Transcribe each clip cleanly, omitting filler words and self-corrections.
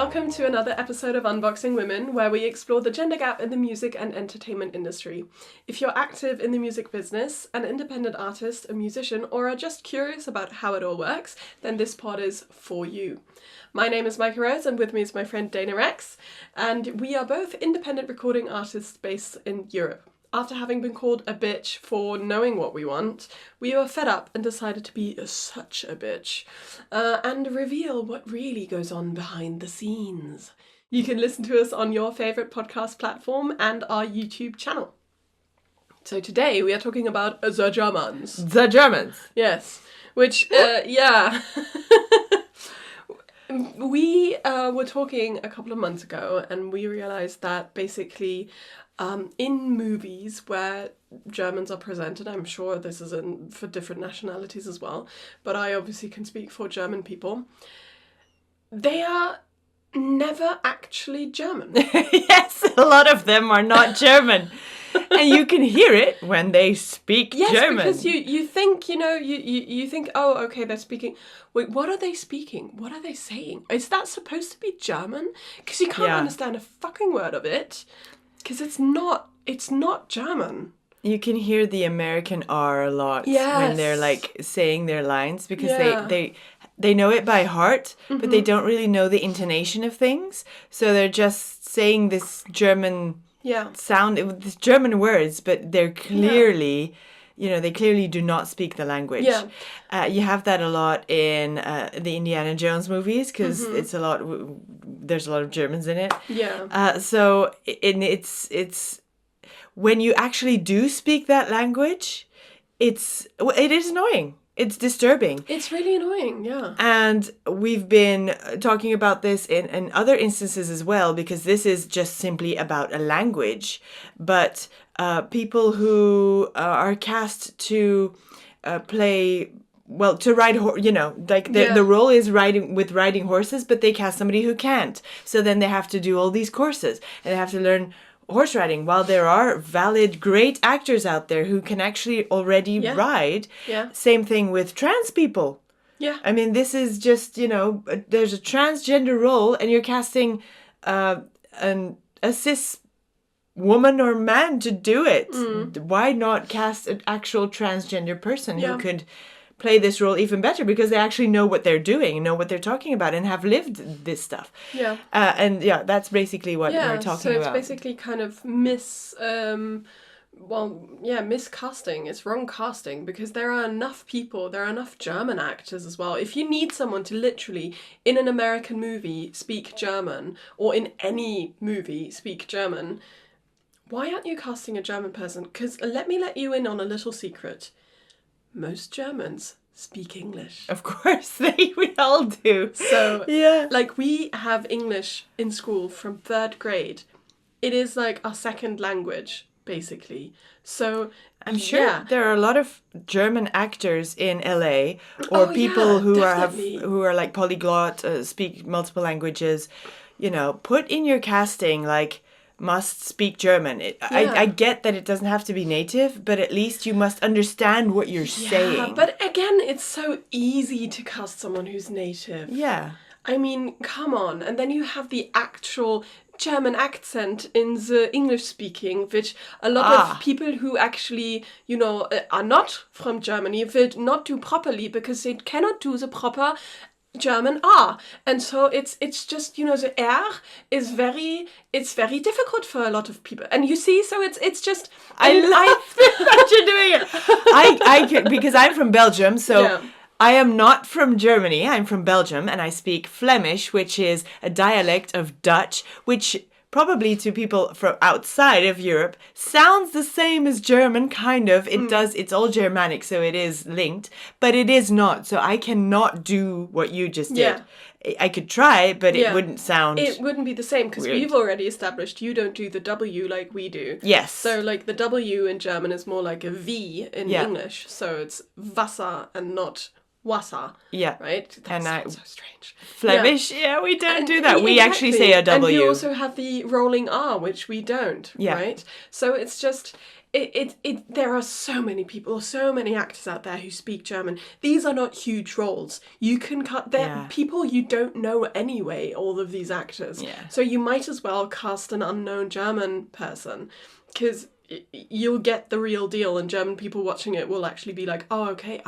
Welcome to another episode of Unboxing Women, where we explore the gender gap in the music and entertainment industry. If you're active in the music business, an independent artist, a musician, or are just curious about how it all works, then this pod is for you. My name is Maika Rose, and with me is my friend Dana Rex, and we are both independent recording artists based in Europe. After having been called a bitch for knowing what we want, we were fed up and decided to be such a bitch and reveal what really goes on behind the scenes. You can listen to us on your favourite podcast platform and our YouTube channel. So today we are talking about the Germans. The Germans! Yes, which, yeah... We were talking a couple of months ago and we realised that basically in movies where Germans are presented, I'm sure this is for different nationalities as well, but I obviously can speak for German people, they are never actually German. Yes, a lot of them are not German. And you can hear it when they speak German. Yes, because you think, you think, oh, okay, they're speaking. Wait, what are they speaking? What are they saying? Is that supposed to be German? Because you can't understand a fucking word of it. Because it's not German. You can hear the American R a lot when they're like saying their lines because they know it by heart, but they don't really know the intonation of things. So they're just saying this German sound with German words, but they're clearly, they clearly do not speak the language. Yeah. You have that a lot in the Indiana Jones movies because there's a lot of Germans in it. Yeah. So it's when you actually do speak that language, it is annoying. It's disturbing. It's really annoying, yeah. And we've been talking about this in other instances as well, because this is just simply about a language. But people who are cast to play, to ride, the role is riding horses, but they cast somebody who can't. So then they have to do all these courses, and they have to learn horse riding, while there are valid, great actors out there who can actually already ride. Yeah. Same thing with trans people. Yeah. I mean, this is just, there's a transgender role and you're casting a cis woman or man to do it. Why not cast an actual transgender person who could play this role even better, because they actually know what they're doing, know what they're talking about, and have lived this stuff. Yeah. That's basically what we're talking about. So it's basically kind of miscasting. It's wrong casting, because there are enough people, there are enough German actors as well. If you need someone to literally, in an American movie, speak German, or in any movie, speak German, why aren't you casting a German person? Because let me let you in on a little secret. Most Germans speak English. Of course, we all do. So, we have English in school from 3rd grade. It is like our second language, basically. So, I'm sure there are a lot of German actors in LA, or people who are like polyglot, speak multiple languages. Put in your casting must speak German. I get that it doesn't have to be native, but at least you must understand what you're saying. But again, it's so easy to cast someone who's native. Yeah. I mean, come on. And then you have the actual German accent in the English speaking, which a lot of people who actually, are not from Germany will not do properly, because they cannot do the proper German R. And so it's just, the R is very difficult for a lot of people. And you see, so it's just... I love that you're doing it. I can, because I'm from Belgium, so I am not from Germany. I'm from Belgium, and I speak Flemish, which is a dialect of Dutch, which probably to people from outside of Europe sounds the same as German, kind of. It does. It's all Germanic, so it is linked, but it is not. So I cannot do what you just did. I could try, but it wouldn't sound... It wouldn't be the same, because we've already established you don't do the W like we do. Yes. So, the W in German is more like a V in English. So it's Wasser and not Wasser. Yeah. Right? That sounds so strange. Flemish, we don't do that. We actually say a W. And you also have the rolling R, which we don't, right? So it's just... there are so many people, so many actors out there who speak German. These are not huge roles. You can cut, they're Yeah. people you don't know anyway, all of these actors. Yeah. So you might as well cast an unknown German person, because you'll get the real deal, and German people watching it will actually be like, oh, okay,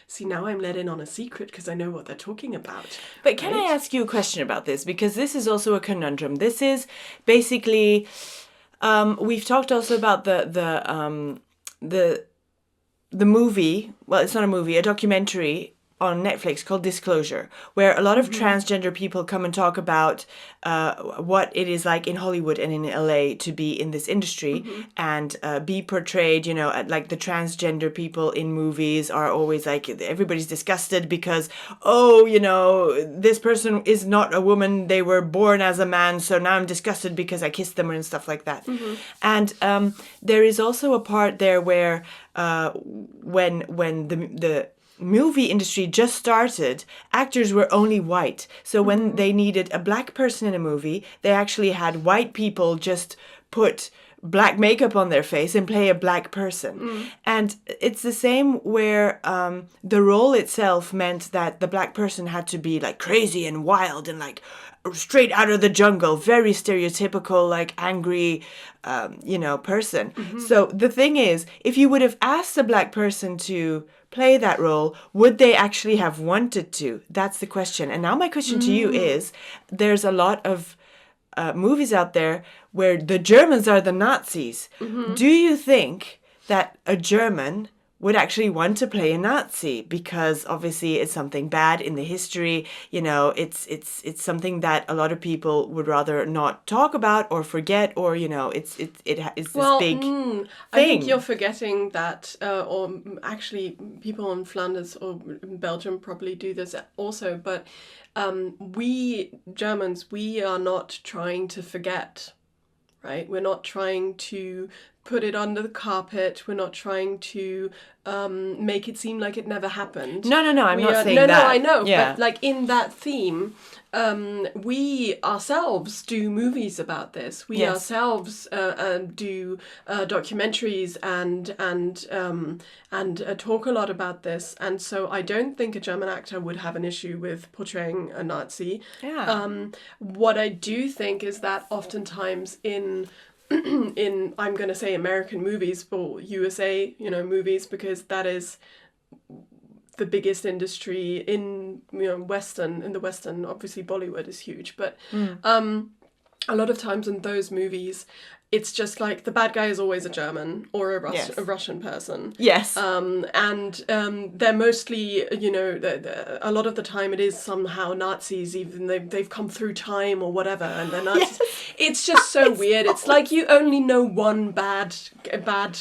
see, now I'm let in on a secret because I know what they're talking about. But can I ask you a question about this? Because this is also a conundrum. This is basically, we've talked also about the movie. Well, it's not a movie, a documentary on Netflix called Disclosure, where a lot of transgender people come and talk about what it is like in Hollywood and in LA to be in this industry and be portrayed, like the transgender people in movies are always like, everybody's disgusted because, this person is not a woman, they were born as a man, so now I'm disgusted because I kissed them and stuff like that. And there is also a part there where when the movie industry just started, actors were only white. So when they needed a black person in a movie, they actually had white people just put black makeup on their face and play a black person. And it's the same where the role itself meant that the black person had to be like crazy and wild and like straight out of the jungle, very stereotypical, like angry, person. So the thing is, if you would have asked a black person to play that role, would they actually have wanted to? That's the question. And now my question to you is, there's a lot of movies out there where the Germans are the Nazis. Do you think that a German would actually want to play a Nazi? Because obviously it's something bad in the history. It's something that a lot of people would rather not talk about or forget, or it's this big thing. I think you're forgetting that, or actually people in Flanders or in Belgium probably do this also, but we Germans, we are not trying to forget, right? We're not trying to put it under the carpet. We're not trying to make it seem like it never happened. No, I'm not saying that. that. No, I know. Yeah. But like in that theme, we ourselves do movies about this. We ourselves do documentaries and talk a lot about this. And so I don't think a German actor would have an issue with portraying a Nazi. Yeah. What I do think is that oftentimes in I'm going to say American movies or USA, movies, because that is the biggest industry in the Western, obviously Bollywood is huge, but a lot of times in those movies it's just like the bad guy is always a German or a Russian person. Yes. They're mostly, a lot of the time it is somehow Nazis, even they've come through time or whatever, and they're Nazis. Yes. It's just so weird. It's like you only know one bad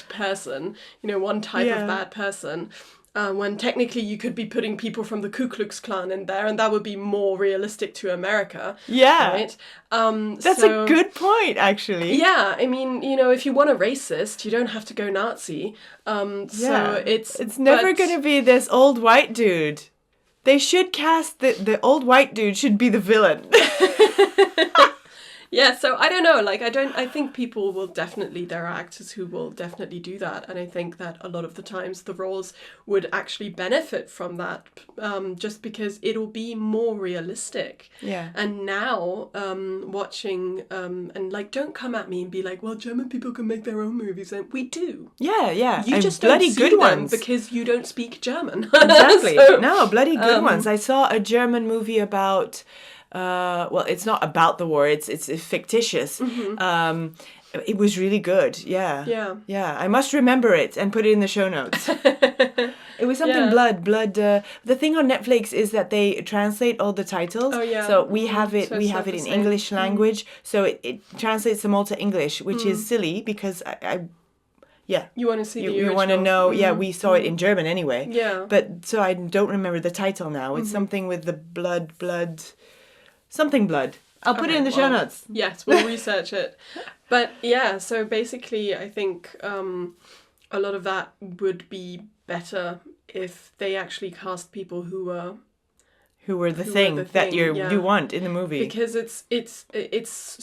person, one type of bad person. When technically you could be putting people from the Ku Klux Klan in there, and that would be more realistic to America. Yeah. Right? That's a good point, actually. Yeah, I mean, if you want a racist, you don't have to go Nazi. So it's never going to be this old white dude. They should cast the old white dude should be the villain. Yeah, so I don't know, I think people will definitely, there are actors who will definitely do that, and I think that a lot of the times the roles would actually benefit from that, just because it'll be more realistic. Yeah. And now, watching, and don't come at me and be like, well, German people can make their own movies, and we do. Yeah. You and just bloody don't see good them ones. because you don't speak German. Exactly. So, no, bloody good ones. I saw a German movie about... well, it's not about the war. It's fictitious. Mm-hmm. It was really good. Yeah. I must remember it and put it in the show notes. It was something blood. The thing on Netflix is that they translate all the titles. Oh yeah. So we have it. So we have it in English language. So it translates them all to English, which is silly because I you want to see the original. You want to know. Yeah, we saw it in German anyway. Yeah. But so I don't remember the title now. It's something with the blood. Something blood. I'll put it in the show notes. Yes, we'll research it. But yeah, so basically I think a lot of that would be better if they actually cast people who who were the who thing were the that thing, you want in the movie. Because it's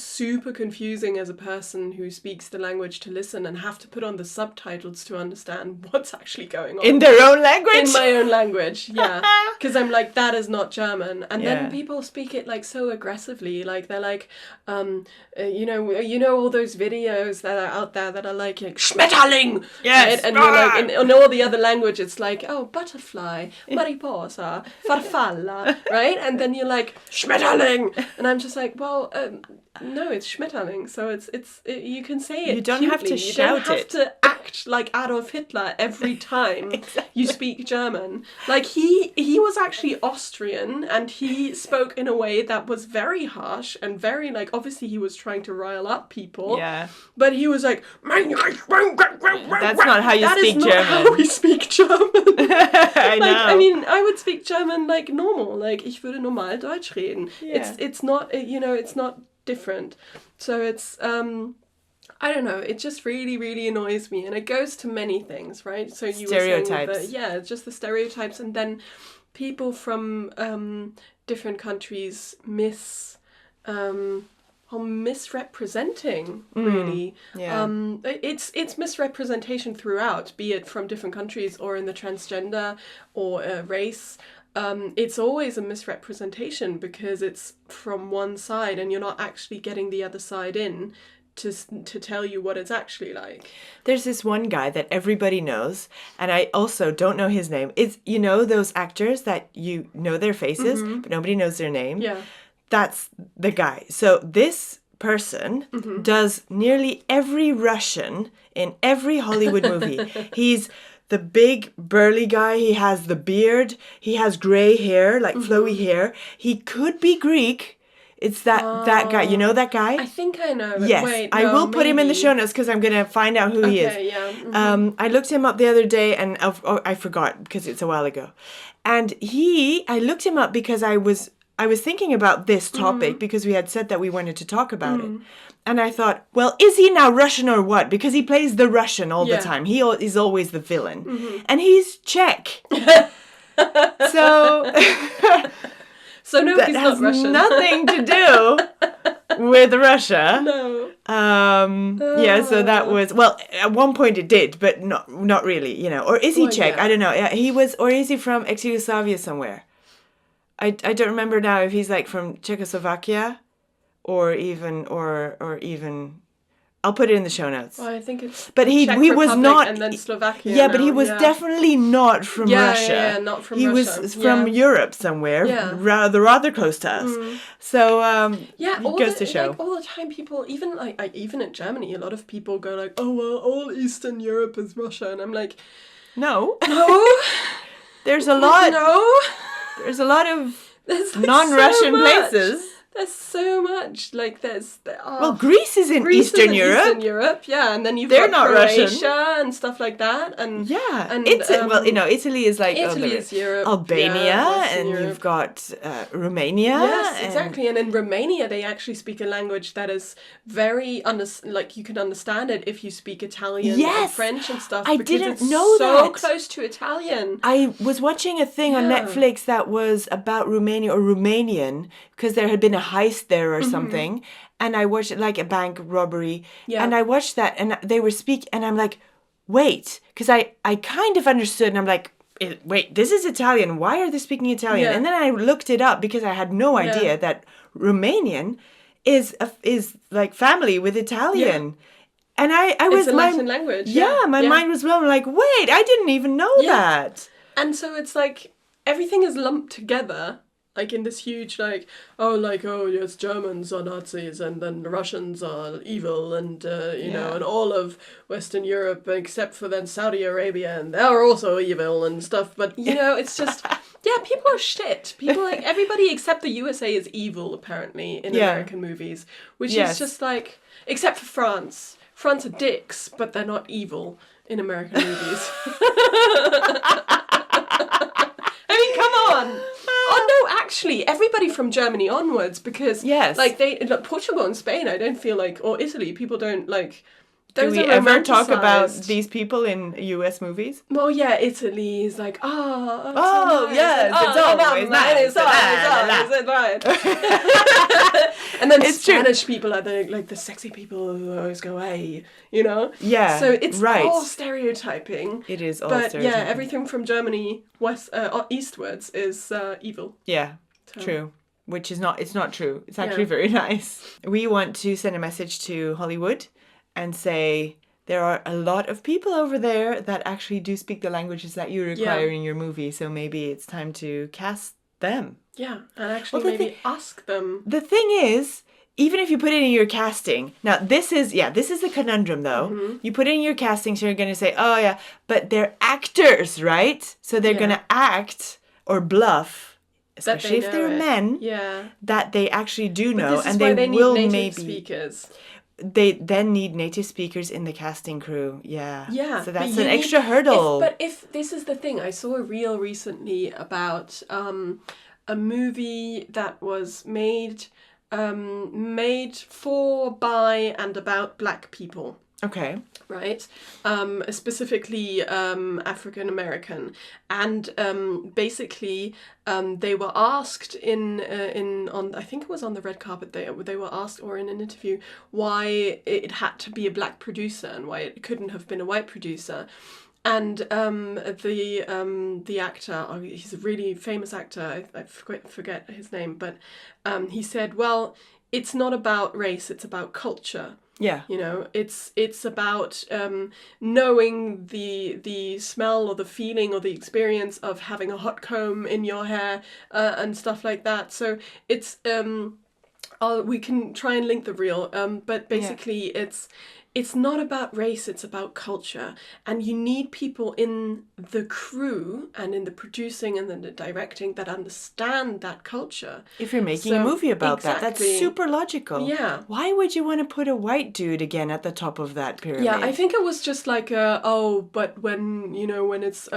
super confusing as a person who speaks the language to listen and have to put on the subtitles to understand what's actually going on. In their own language? In my own language, yeah. Because I'm like, that is not German. And Yeah. then people speak it like so aggressively. Like they're like, you know all those videos that are out there that are like Schmetterling! Yes. Right? And you're like, in all the other language, it's like, oh, butterfly, mariposa, farfalla, right? And then you're like, Schmetterling! And I'm just like, well, no, it's Schmetterling. So you can say it. You don't have to cutely. You shout don't have it. to act like Adolf Hitler every time you speak German. Like he was actually Austrian, and he spoke in a way that was very harsh and very like, obviously he was trying to rile up people. Yeah. But he was like, That's not how you speak That is not German. how we speak German. I know. Like, I mean, I would speak German like normal. Like, ich würde normal Deutsch reden. Yeah. It's not, it's not different. So it's, I don't know, it just really, really annoys me. And it goes to many things, right? So you Stereotypes. were saying just the stereotypes. And then people from different countries misrepresenting, really. Yeah. It's misrepresentation throughout, be it from different countries or in the transgender or race. It's always a misrepresentation because it's from one side and you're not actually getting the other side in to tell you what it's actually like. There's this one guy that everybody knows, and I also don't know his name. It's, those actors that you know their faces, but nobody knows their name? Yeah. That's the guy. So this person does nearly every Russian in every Hollywood movie. He's the big burly guy. He has the beard. He has gray hair, like flowy hair. He could be Greek. It's that guy. You know that guy? I think I know. But Yes. wait, I no, will put him in the maybe. show notes because I'm going to find out who he is. Okay, yeah. I looked him up the other day and I forgot because it's a while ago. And I looked him up because I was thinking about this topic because we had said that we wanted to talk about it. And I thought, well, is he now Russian or what? Because he plays the Russian all the time. He is always the villain. And he's Czech. So So no, that he's has not Russian. nothing to do with Russia. No. Yeah, so that was, well, at one point it did, but not really, Or is he Well, Czech? yeah. I don't know. Yeah, he was, or is he from ex-Yugoslavia somewhere? I don't remember now if he's like from Czechoslovakia or even I'll put it in the show notes. Well, I think it's But he Czech was Republic not, and then Slovakia. yeah, but he now, was yeah. definitely not from Russia. Yeah, not from he Russia. was from Yeah. Europe somewhere, Yeah. rather close to us. So Yeah, it goes to show. Like, all the time people, even even in Germany, a lot of people go like, oh well, all Eastern Europe is Russia, and I'm like, no, there's a lot. No, There's a lot of there's like non-Russian so much. places. There's so much. Like Well, Greece is in Greece Eastern is in Europe. Eastern Europe, yeah, and then They're got not Croatia Russian. and stuff like that, and Yeah, and well, Italy is like Italy is Europe, Albania, yeah, Western and Europe. you've got Romania. Yes, and- exactly. And in Romania, they actually speak a language that is very like you can understand it if you speak Italian and Yes! French and stuff. I because didn't it's know so that. close to Italian. I was watching a thing on Yeah. Netflix that was about Romania or Romanian because there had been a heist there or something, and I watched it like a bank robbery, Yeah. and I watched that, and they were speaking, and I'm like, wait, because I kind of understood, and I'm like, wait, this is Italian. Why are they speaking Italian? Yeah. And then I looked it up because I had no idea that Romanian is like family with Italian. And I was It's a Latin language. Yeah, my mind was blown. Like, wait, I didn't even know that. And so it's like everything is lumped together. Like in this huge yes, Germans are Nazis and then the Russians are evil and and all of Western Europe except for then Saudi Arabia and they're also evil and stuff. But it's just people are shit. People like everybody except the USA is evil apparently in American movies, which is just like except for France. France are dicks, but they're not evil in American movies. I mean, come on. Oh no, actually, everybody from Germany onwards, because Yes. like Portugal and Spain, I don't feel like, or Italy, people don't like Do Those we are ever talk about romanticized. these people in US movies? Well, yeah, Italy is like, oh, Oh, so nice. yes, And, it's always nice. It's always. And then It's true. Spanish people are the sexy people who always go, hey, you know? Yeah, So it's right. all stereotyping. It is all But yeah, stereotyping. everything from Germany eastwards is evil. Yeah, So, true. Which is not, it's not true. It's actually Yeah. very nice. We want to send a message to Hollywood and say there are a lot of people over there that actually do speak the languages that you require in your movie. So maybe it's time to cast them. Yeah, and actually Well, maybe ask them. The thing is, even if you put it in your casting, now this is the conundrum though. You put it in your casting, so you're going to say, oh yeah, but they're actors, right? So they're going to act or bluff, especially if they're men, that they actually do know, This is and why they need will native maybe speakers. they then need native speakers in the casting crew. Yeah. Yeah. So but that's you an need- extra hurdle. But if this is the thing, I saw a reel recently about a movie that was made for, by, and about Black people. Okay. Right, specifically African American, and basically they were asked on I think it was on the red carpet. They were asked, or in an interview, why it had to be a Black producer and why it couldn't have been a white producer. And the actor, he's a really famous actor. I forget his name, but he said, well, it's not about race; it's about culture. Yeah. You know, it's about knowing the smell or the feeling or the experience of having a hot comb in your hair and stuff like that. So it's we can try and link the reel, but basically it's not about race, it's about culture. And you need people in the crew and in the producing and in the directing that understand that culture. If you're making a movie about that, that's super logical. Yeah. Why would you want to put a white dude again at the top of that pyramid? Yeah, I think it was just like, but when it's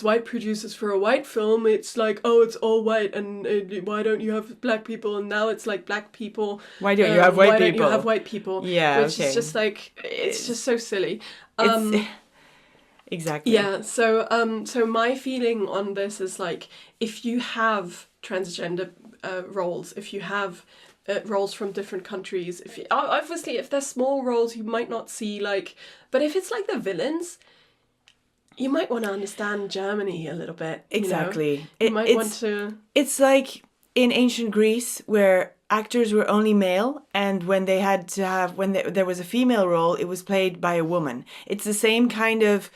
white producers for a white film, it's like, oh, it's all white, and why don't you have Black people? And now it's like Black people. Why don't you have white why people? Don't you have white people? Yeah, which is just like, it's just so silly. Exactly. Yeah, so my feeling on this is like, if you have transgender roles, if you have roles from different countries, obviously if they're small roles you might not see, like, but if it's like the villains, you might want to understand Germany a little bit. Exactly. You might want to. It's like in ancient Greece where actors were only male, and when they had to have, there was a female role, it was played by a woman. It's the same kind of,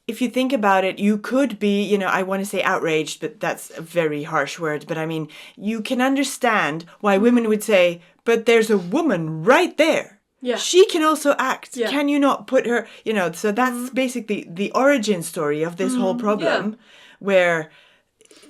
if you think about it, you could be, I want to say outraged, but that's a very harsh word. But I mean, you can understand why women would say, but there's a woman right there. Yeah. She can also act. Yeah. Can you not put her, so that's basically the origin story of this whole problem, where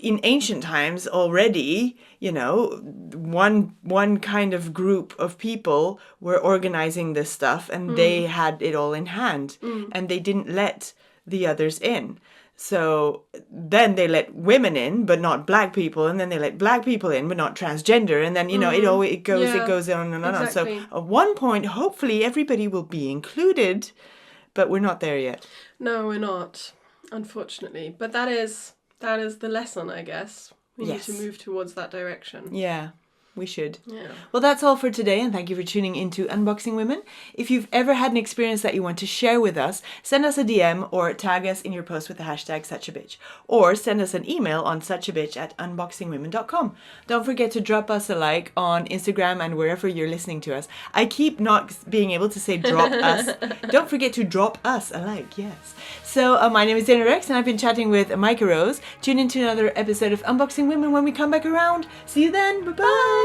in ancient times already, one kind of group of people were organizing this stuff, and they had it all in hand, and they didn't let the others in. So then they let women in, but not Black people, and then they let Black people in, but not transgender, and then it goes on and on. Exactly. So at one point, hopefully, everybody will be included, but we're not there yet. No, we're not, unfortunately. But that is the lesson, I guess. We need to move towards that direction. Yeah. We should. Yeah. Well, that's all for today, and thank you for tuning into Unboxing Women. If you've ever had an experience that you want to share with us, send us a DM or tag us in your post with the hashtag suchabitch, or send us an email on suchabitch@unboxingwomen.com. Don't forget to drop us a like on Instagram and wherever you're listening to us. I keep not being able to say drop us. Don't forget to drop us a like, yes. So my name is Dana Rex, and I've been chatting with Maika Rose. Tune into another episode of Unboxing Women when we come back around. See you then. Bye-bye.